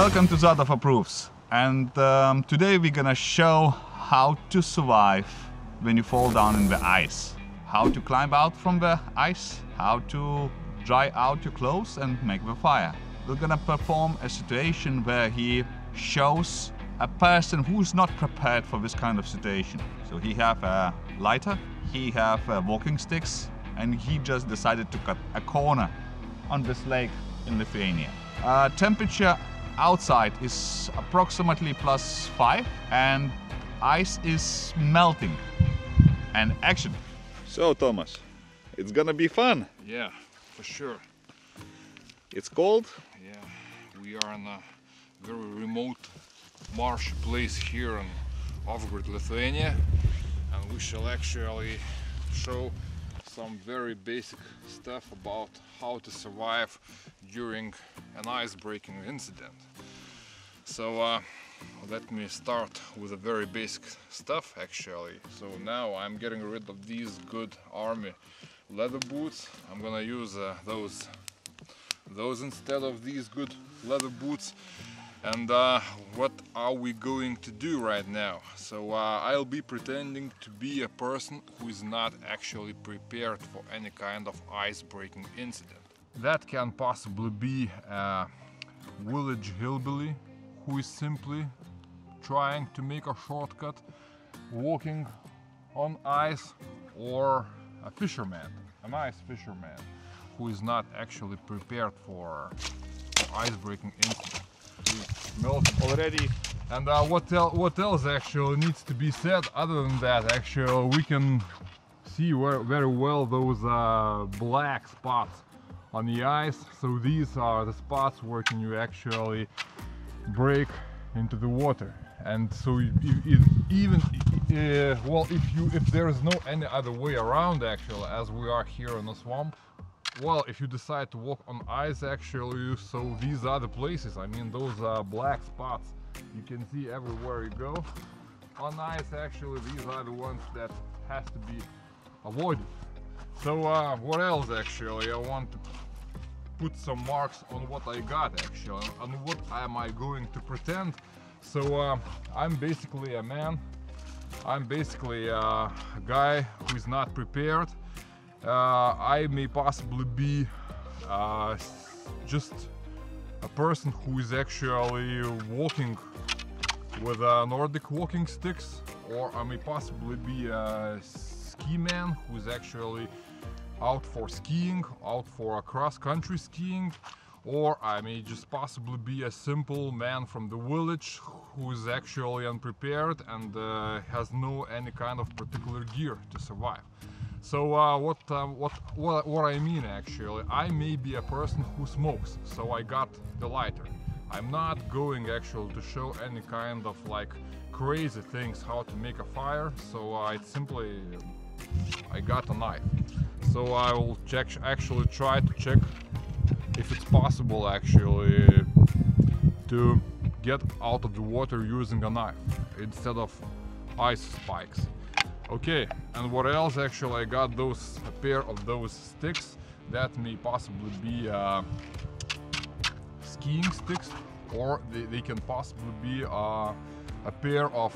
Welcome to ZadovApproves, and today we're gonna show how to survive when you fall down in the ice, how to climb out from the ice, how to dry out your clothes and make the fire. We're gonna perform a situation where he shows a person who's not prepared for this kind of situation. So he have a lighter, he have walking sticks, and he just decided to cut a corner on this lake in Lithuania. Temperature outside is approximately +5 and ice is melting. And action. So Tomas, it's gonna be fun. Yeah, for sure. It's cold. Yeah, we are in a very remote marshy place here in Novgorod, Lithuania, and we shall actually show some very basic stuff about how to survive during an ice-breaking incident. So let me start with the very basic stuff actually. So now I'm getting rid of these good army leather boots. I'm gonna use those instead of these good leather boots. And what are we going to do right now? So I'll be pretending to be a person who is not actually prepared for any kind of ice-breaking incident. That can possibly be a village hillbilly who is simply trying to make a shortcut walking on ice, or a fisherman, a nice fisherman who is not actually prepared for ice-breaking incident. Melted already. And what else actually needs to be said other than that? Actually, we can see very well those black spots on the ice. So these are the spots where can you actually break into the water. And so if there is no any other way around actually, as we are here in the swamp, well, if you decide to walk on ice actually, so these are the places. I mean, those black spots you can see everywhere you go on ice actually, these are the ones that has to be avoided. So what else actually? I want to put some marks on what I got actually, on what am I going to pretend. So I'm basically a man, I'm basically a guy who is not prepared. I may possibly be just a person who is actually walking with Nordic walking sticks, or I may possibly be a ski man who is actually out for skiing, out for cross-country skiing, or I may just possibly be a simple man from the village who is actually unprepared and has no any kind of particular gear to survive. So what I mean actually, I may be a person who smokes, so I got the lighter. I'm not going actually to show any kind of like crazy things how to make a fire, so I got a knife. So I will actually try to check if it's possible actually to get out of the water using a knife instead of ice spikes. Okay, and what else actually? I got a pair of those sticks that may possibly be skiing sticks, or they can possibly be a pair of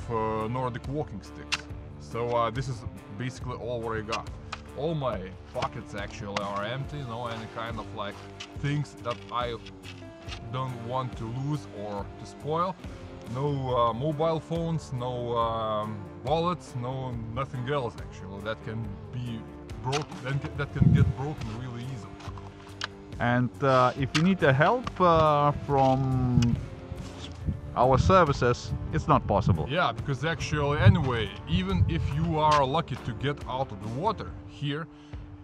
Nordic walking sticks. So this is basically all what I got. All my pockets actually are empty, no any kind of like things that I don't want to lose or to spoil. No mobile phones, no wallets, no nothing else actually that can be broken, that can get broken really easily. And if you need help from our services, it's not possible. Yeah, because actually anyway, even if you are lucky to get out of the water here,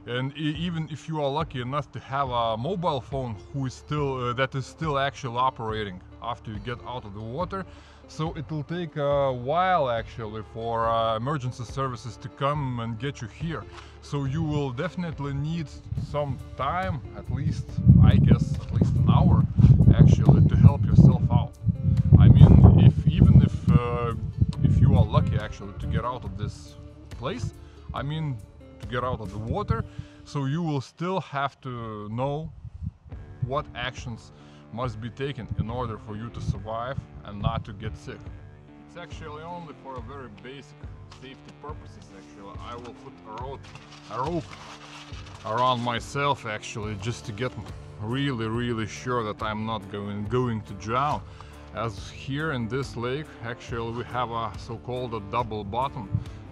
and even if you are lucky enough to have a mobile phone who is still that is still actually operating after you get out of the water, so it will take a while actually for emergency services to come and get you here. So you will definitely need some time, at least I guess at least an hour actually, to help yourself out. I mean, even if you are lucky actually to get out of this place, I mean to get out of the water, so you will still have to know what actions must be taken in order for you to survive and not to get sick. It's actually only for a very basic safety purposes. Actually, I will put a rope around myself actually, just to get really sure that I'm not going to drown. As here in this lake, actually we have a so-called a double bottom.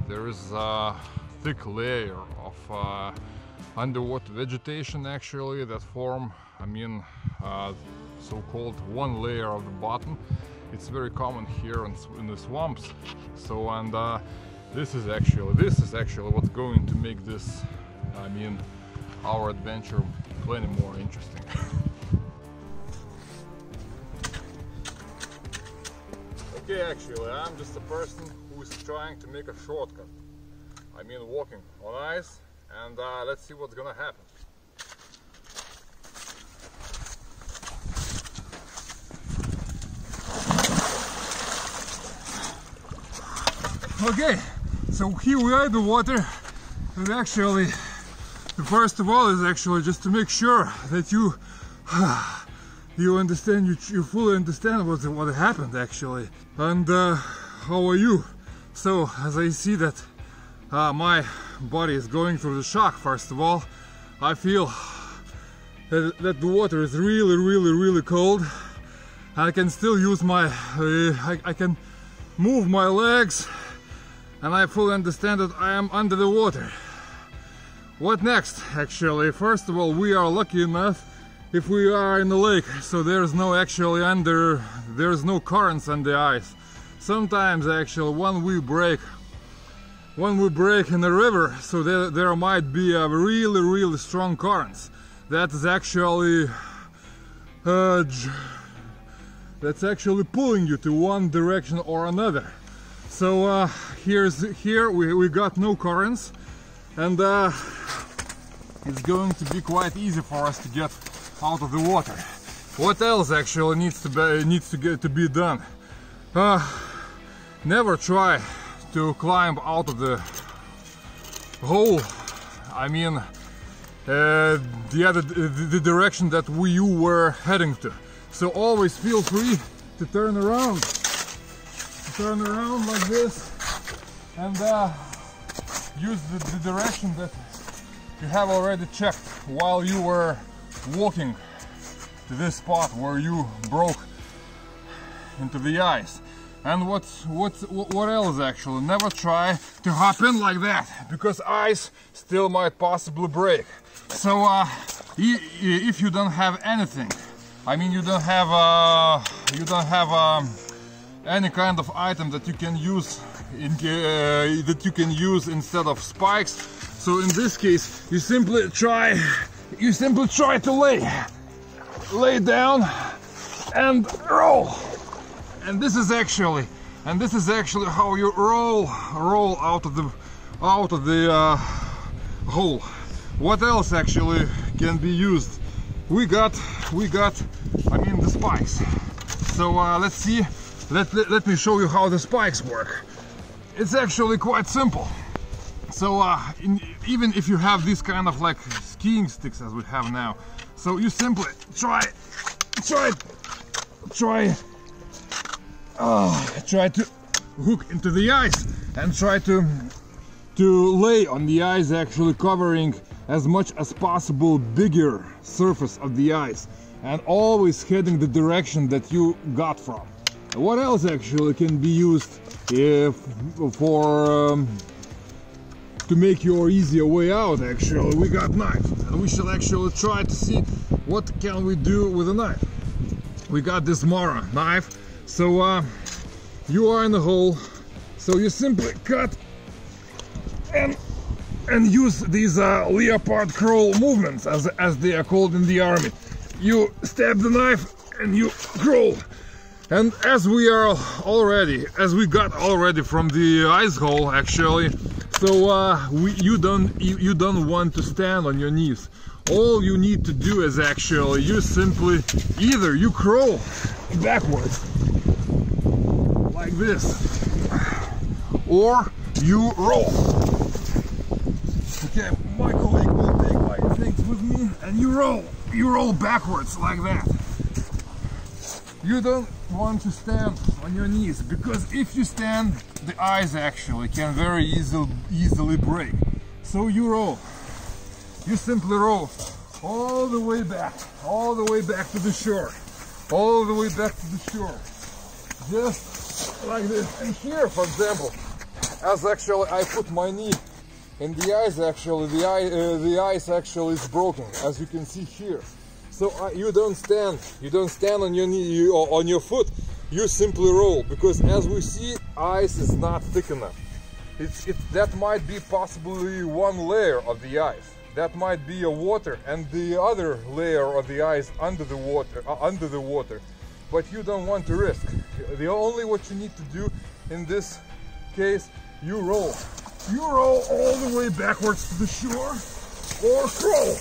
There is a thick layer of underwater vegetation actually that form, so-called one layer of the bottom. It's very common here in the swamps. So, and this is actually what's going to make this, our adventure plenty more interesting. Okay, actually, I'm just a person who is trying to make a shortcut. Walking on ice, and let's see what's gonna happen. Okay, so here we are in the water, and actually, first of all is actually just to make sure that you understand, you fully understand what happened actually, and how are you? So as I see that my body is going through the shock, first of all, I feel that the water is really cold. I can still use my, I can move my legs, and I fully understand that I am under the water. What next? Actually, first of all, we are lucky enough if we are in the lake, so there's no there's no currents on the ice. Sometimes actually when we break in the river, so there might be a really strong currents. That is actually that's actually pulling you to one direction or another. So here we got no currents, and it's going to be quite easy for us to get out of the water. What else actually needs to be done? Never try to climb out of the hole. The direction that you were heading to. So always feel free to turn around like this, and use the direction that you have already checked while you were walking to this spot where you broke into the ice. And what else actually? Never try to hop in like that, because ice still might possibly break. So if you don't have anything, you don't have any kind of item that you can use instead of spikes. So in this case, you simply try to lay down and roll. And this is actually how you roll out of the hole. What else actually can be used? We got the spikes. So let's see. Let me show you how the spikes work. It's actually quite simple. So even if you have this kind of like skiing sticks as we have now, so you simply try to hook into the ice and try to lay on the ice, actually covering as much as possible bigger surface of the ice, and always heading the direction that you got from. What else actually can be used to make your easier way out? Actually, we got knife, and we shall actually try to see what can we do with a knife. We got this Mara knife. So you are in the hole, so you simply cut and use these leopard crawl movements, as they are called in the army. You stab the knife and you crawl. And as we got already from the ice hole actually, so you don't want to stand on your knees. All you need to do is actually you simply either you crawl backwards like this, or you roll. Okay, my colleague will take my things with me, and you roll backwards like that. you don't want to stand on your knees, because if you stand, the ice actually can very easily break. So you roll. You simply roll all the way back to the shore, all the way back to the shore, just like this. And here, for example, as actually I put my knee in the ice, actually the ice actually is broken, as you can see here. So you don't stand on your knee or on your foot. You simply roll, because as we see, ice is not thick enough. That might be possibly one layer of the ice. That might be a water, and the other layer of the ice under the water. But you don't want to risk. The only what you need to do in this case, you roll. You roll all the way backwards to the shore, or crawl.